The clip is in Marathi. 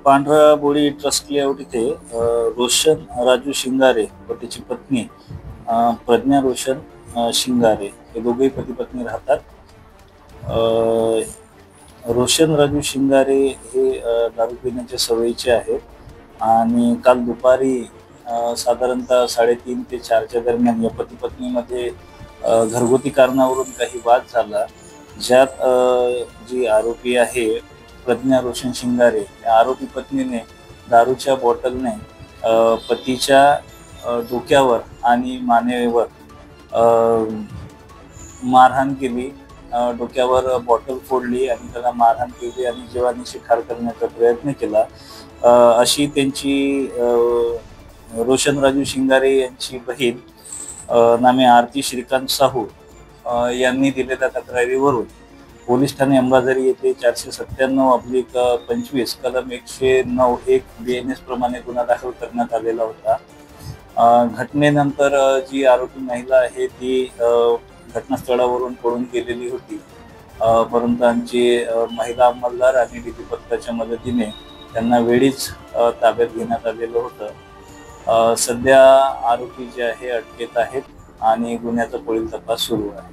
पांढरा बोळी ट्रस्ट लेआउट इथे रोशन राजू शिंगारे व त्याची पत्नी प्रज्ञा रोशन शिंगारे हे दोघेही पती पत्नी राहतात. रोशन राजू शिंगारे हे दारू पिण्याच्या सवयीचे आहेत आणि काल दुपारी साधारणतः 3:30 ते 4च्या दरम्यान या पती पत्नीमध्ये घरगुती कारणावरून काही वाद झाला, ज्यात जी आरोपी आहे प्रज्ञा रोशन शिंगारे या आरोपी पत्नीने दारूच्या बॉटलने पतीच्या डोक्यावर आणि मानेवर मारहाण केली. डोक्यावर बॉटल फोडली आणि त्याला मारहाण केली आणि जीवानीशी ठार करण्याचा प्रयत्न केला. अशी त्यांची रोशन राजू शिंगारे यांची बहीण नामे आरती श्रीकांत साहू यांनी दिलेल्या तक्रारीवरून पोलीस ठाणे अंबाझरी येथे 497/25 कलम 109(1) BNS प्रमाणे गुन्हा दाखल करण्यात आलेला होता. घटनेनंतर जी आरोपी महिला आहे ती घटनास्थळावरून पळून गेलेली होती, परंतु आमची महिला अंमलदार आणि डीपी पथकाच्या मदतीने त्यांना वेळीच ताब्यात घेण्यात आलेलं होतं. सध्या आरोपी जे आहे अटकेत आहेत आणि गुन्ह्याचा पुढील तपास सुरू आहे.